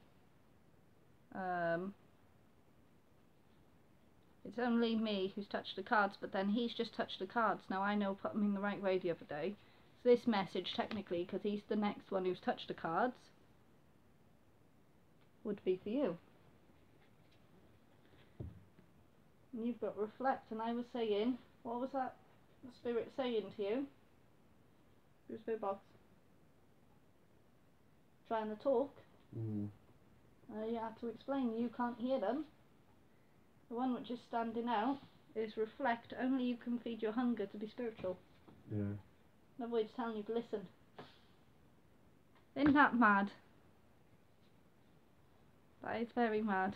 It's only me who's touched the cards, but then he's just touched the cards. Now I know I put them in the right way the other day. So this message, technically, because he's the next one who's touched the cards, would be for you. And you've got reflect, and I was saying, what was that the spirit saying to you? Your spirit box. Trying to talk. You have to explain, you can't hear them. The one which is standing out is reflect. Only you can feed your hunger to be spiritual. Yeah. Another way of telling you to listen. Isn't that mad? That is very mad.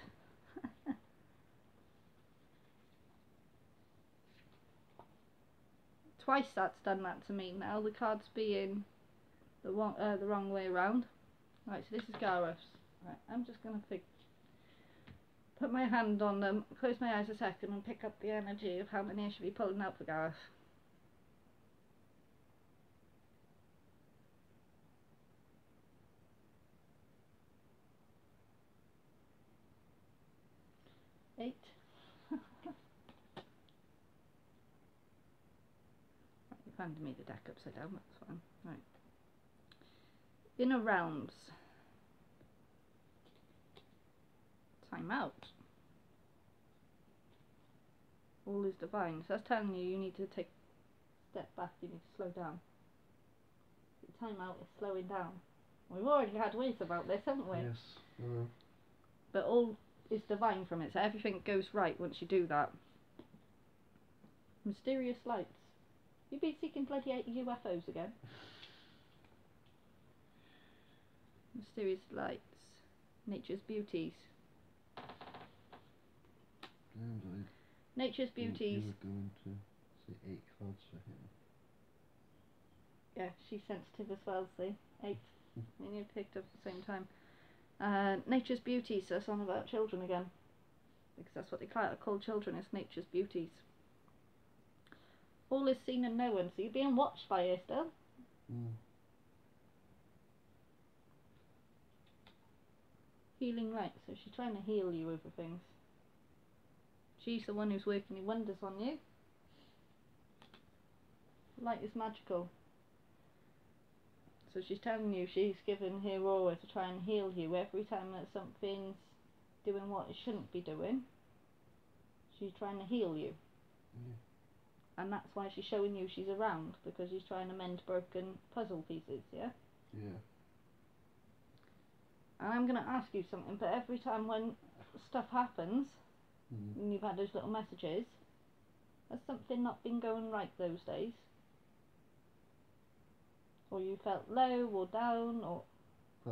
Twice that's done that to me now. The card's being the wrong way around. Right, so this is Gareth's. Right, I'm just gonna put my hand on them, close my eyes a second, and pick up the energy of how many I should be pulling out for Gareth. Eight. You've handed me the deck upside down, that's fine. Right. Inner realms. Time out. All is divine. So that's telling you need to take a step back, you need to slow down. The time out is slowing down. We've already had ways about this, haven't we? Yes. But all is divine from it, so everything goes right once you do that. Mysterious lights. You've been seeking bloody UFOs again. Mysterious lights. Nature's beauties. Nature's beauties. You were going to say 8 cards for him. Yeah, she's sensitive as well, see? 8. And you picked up at the same time. Nature's beauties, so it's on about children again. Because that's what they call children, is nature's beauties. All is seen and known, so you're being watched by her still. Healing light, so she's trying to heal you over things. She's the one who's working wonders on you. Light is magical. So she's telling you she's given her aura to try and heal you every time that something's doing what it shouldn't be doing. She's trying to heal you. And that's why she's showing you she's around, because she's trying to mend broken puzzle pieces, yeah? Yeah. And I'm going to ask you something, but every time when stuff happens, and you've had those little messages, has something not been going right those days? Or you felt low or down or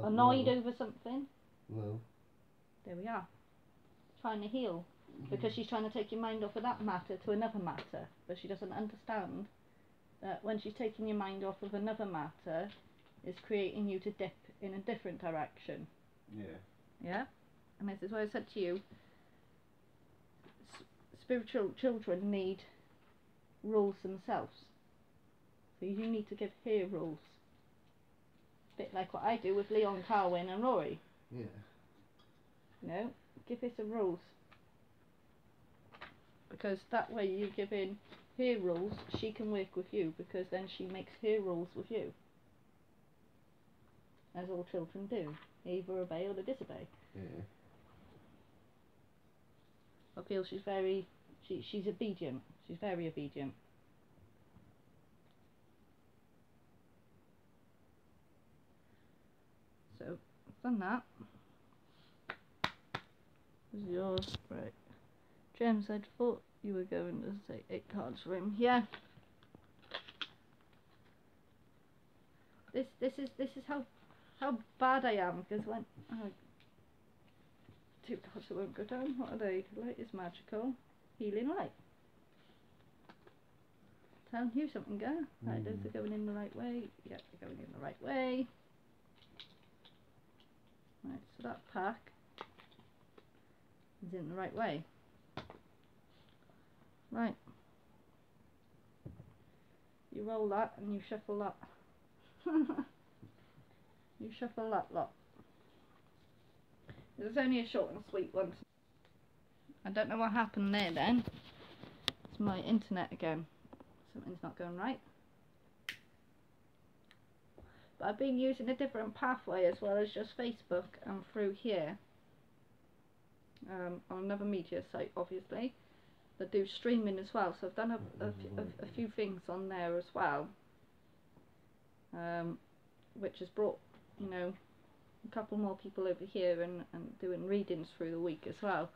annoyed over something? Low. There we are. Trying to heal. Because she's trying to take your mind off of that matter to another matter. But she doesn't understand that when she's taking your mind off of another matter, it's creating you to dip in a different direction. Yeah. Yeah? And this is why I said to you, spiritual children need rules themselves. So you need to give her rules. A bit like what I do with Leon, Carwyn and Rory. Yeah. You know, give her some rules. Because that way you give in her rules, she can work with you, because then she makes her rules with you. As all children do. Either obey or they disobey. Yeah. I feel she's very, she's obedient. She's very obedient. So, I've done that. This is yours, right. James, I thought you were going to say 8 cards for him. Yeah. This is how bad I am, because when 2 cards that won't go down. What are they? Light is magical. Healing light. Telling you something, girl. Right, those are going in the right way. Yeah, they're going in the right way. Right, so that pack is in the right way. Right. You roll that and you shuffle that. You shuffle that lot. It's only a short and sweet one. I don't know what happened there then. It's my internet again. Something's not going right. But I've been using a different pathway as well as just Facebook and through here. On another media site, obviously. That do streaming as well. So I've done a few things on there as well. Which has brought, you know, a couple more people over here and doing readings through the week as well.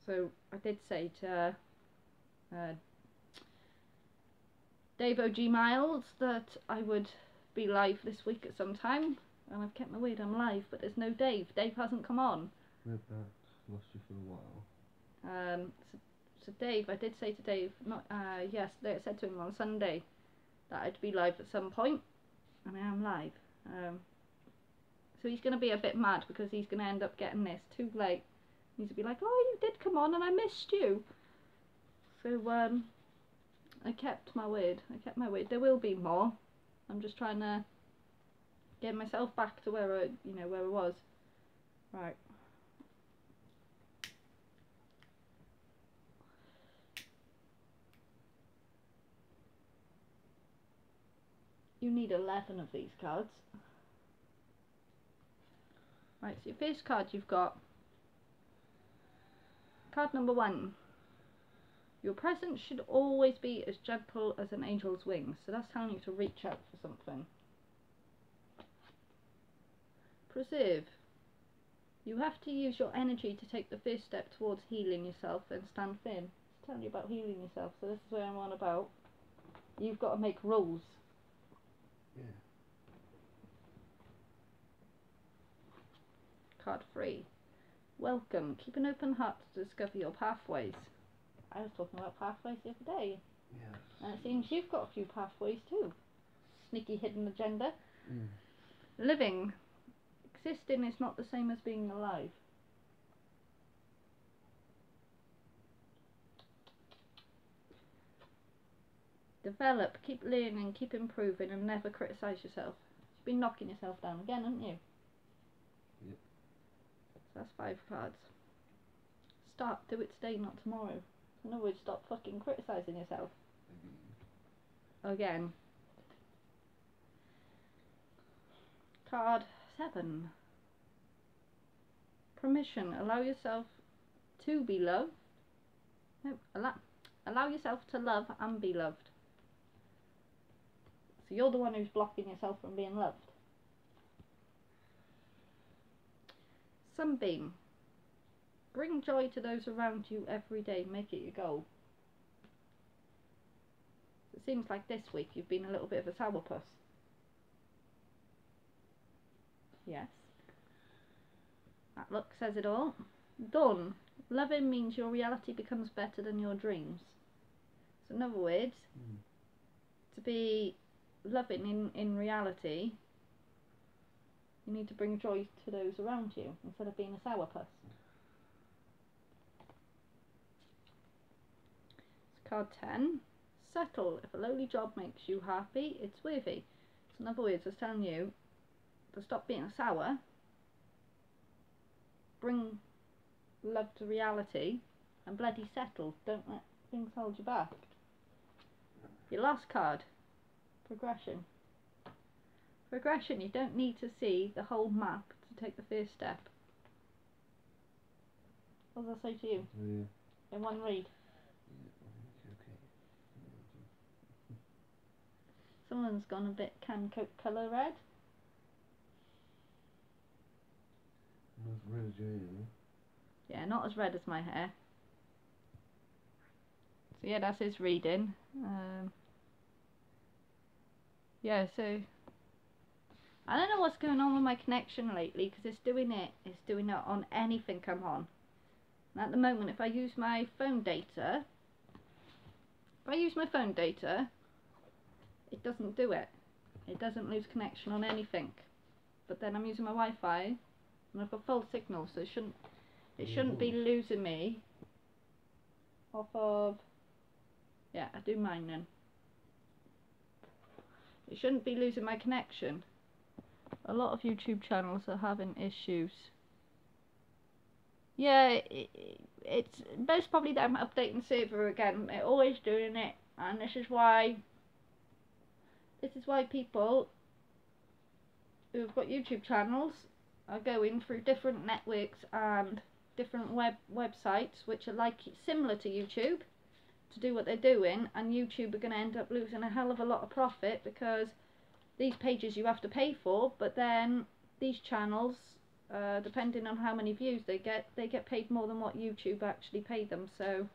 So I did say to Dave OG Miles that I would be live this week at some time, and I've kept my word, I'm live, but there's no Dave. Dave hasn't come on. We're back. Lost you for a while. So Dave, I did say to Dave, yes, I said to him on Sunday that I'd be live at some point, and I am live. So he's going to be a bit mad because he's going to end up getting this too late. He's going to be like, oh, you did come on and I missed you. So I kept my word. There will be more. I'm just trying to get myself back to where I was. Right. You need 11 of these cards. Right, so your first card you've got, card number 1. Your presence should always be as gentle as an angel's wings. So that's telling you to reach out for something. Preserve. You have to use your energy to take the first step towards healing yourself and stand firm. It's telling you about healing yourself, so this is where I'm on about. You've got to make rules. Yeah. Card 3. Welcome. Keep an open heart to discover your pathways. I was talking about pathways the other day. Yes. And it seems you've got a few pathways too. Sneaky hidden agenda. Mm. Living. Existing is not the same as being alive. Develop. Keep learning. Keep improving and never criticise yourself. You've been knocking yourself down again, haven't you? Yep. So that's 5 cards. Start. Do it today, not tomorrow. In other words, stop fucking criticising yourself. Again. Card 7. Permission. Allow yourself to be loved. No, allow yourself to love and be loved. So you're the one who's blocking yourself from being loved. Sunbeam. Bring joy to those around you every day. Make it your goal. It seems like this week you've been a little bit of a sourpuss. Yes. That look says it all. Dawn. Loving means your reality becomes better than your dreams. So in other words, to be loving in reality, you need to bring joy to those around you instead of being a sourpuss. Card 10. Settle. If a lowly job makes you happy, it's worthy. So in other words, I was telling you to stop being a sour, bring love to reality, and bloody settle. Don't let things hold you back. Your last card. Progression. Progression. You don't need to see the whole map to take the first step. What does that say to you? Yeah. In one read. Okay. Someone's gone a bit can coat colour red. Not as red as your hair, though. Yeah, not as red as my hair. So yeah, that's his reading. Yeah, so I don't know what's going on with my connection lately because it's doing it on anything I'm on. And at the moment, if I use my phone data, it doesn't do it. It doesn't lose connection on anything. But then I'm using my Wi-Fi and I've got full signal, so it shouldn't be losing me off of. Yeah, I do mine then. It shouldn't be losing my connection. A lot of YouTube channels are having issues. Yeah, it's most probably them updating the server again. They're always doing it, and this is why people who've got YouTube channels are going through different networks and different websites which are like similar to YouTube to do what they're doing, and YouTube are going to end up losing a hell of a lot of profit because these pages you have to pay for, but then these channels, depending on how many views they get paid more than what YouTube actually paid them. So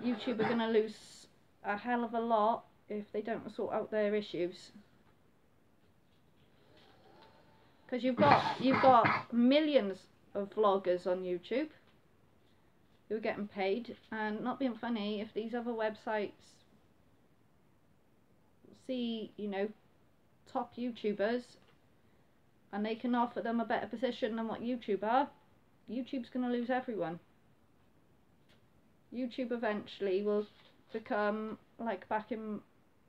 YouTube are going to lose a hell of a lot if they don't sort out their issues. Because you've got millions of vloggers on YouTube who are getting paid, and not being funny, if these other websites see, you know, top YouTubers and they can offer them a better position than what YouTube are, YouTube's going to lose everyone. YouTube eventually will become like back in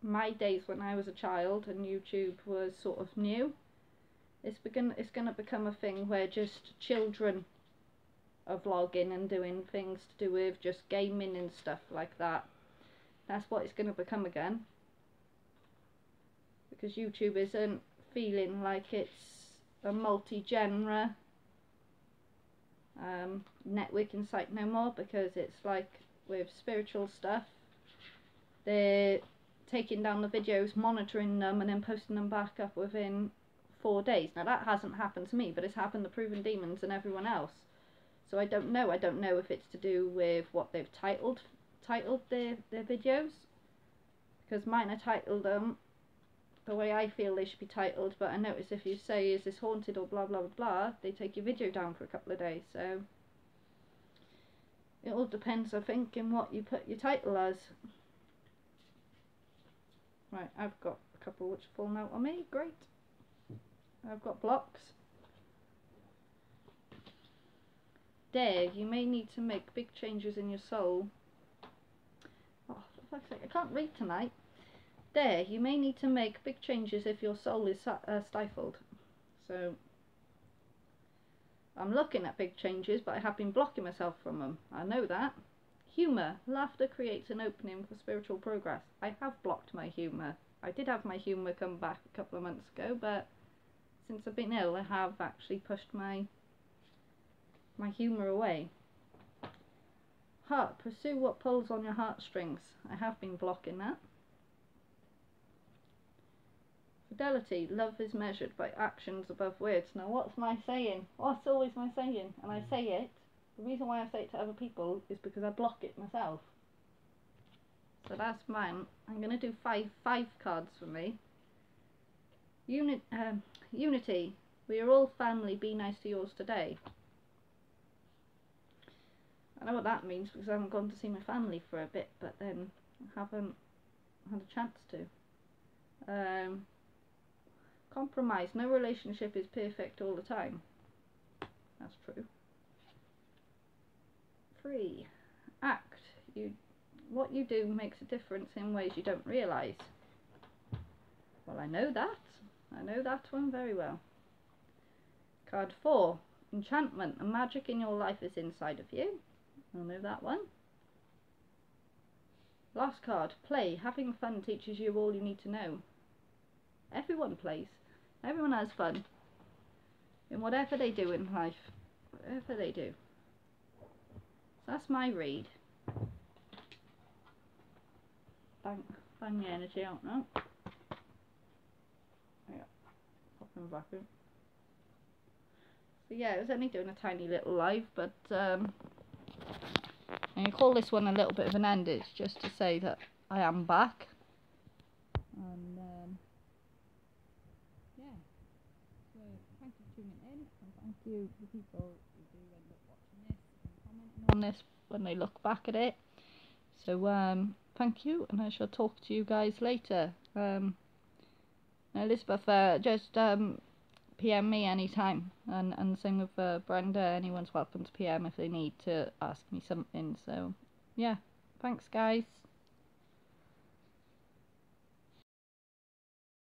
my days when I was a child and YouTube was sort of new. It's going to become a thing where just children are vlogging and doing things to do with just gaming and stuff like that. That's what it's going to become again. Because YouTube isn't feeling like it's a multi-genre networking site no more, because it's like with spiritual stuff, they're taking down the videos, monitoring them and then posting them back up within 4 days. Now that hasn't happened to me, but it's happened to Proven Demons and everyone else. So I don't know if it's to do with what they've titled their videos, because mine are titled them the way I feel they should be titled, but I notice if you say, is this haunted or blah blah blah, they take your video down for a couple of days. So it all depends, I think, in what you put your title as. Right, I've got a couple which have fallen out on me, great. I've got blocks. There, you may need to make big changes in your soul. Oh, for fuck's sake, I can't read tonight. There, you may need to make big changes if your soul is stifled. So, I'm looking at big changes, but I have been blocking myself from them. I know that. Humour. Laughter creates an opening for spiritual progress. I have blocked my humour. I did have my humour come back a couple of months ago, but since I've been ill, I have actually pushed my humour away. Heart. Pursue what pulls on your heartstrings. I have been blocking that. Fidelity. Love is measured by actions above words. Now what's my saying? What's always my saying? And I say it. The reason why I say it to other people is because I block it myself. So that's mine. I'm going to do five cards for me. Unity. We are all family. Be nice to yours today. I know what that means because I haven't gone to see my family for a bit, but then I haven't had a chance to. Compromise. No relationship is perfect all the time. That's true. 3. Act. What you do makes a difference in ways you don't realise. Well, I know that. I know that one very well. Card 4. Enchantment. The magic in your life is inside of you. I know that one. Last card. Play. Having fun teaches you all you need to know. Everyone plays. Everyone has fun. In whatever they do in life. Whatever they do. So that's my read. Bang the energy out now. Yeah. Pop them back in. So yeah, I was only doing a tiny little live, but and I call this one a little bit of an end. It's just to say that I am back. And yeah. So thank you for tuning in, and thank you to the people who do end up watching this and commenting on this when they look back at it. So thank you, and I shall talk to you guys later. Elizabeth, just PM me anytime, and same with Brenda. Anyone's welcome to PM if they need to ask me something. So yeah, thanks guys.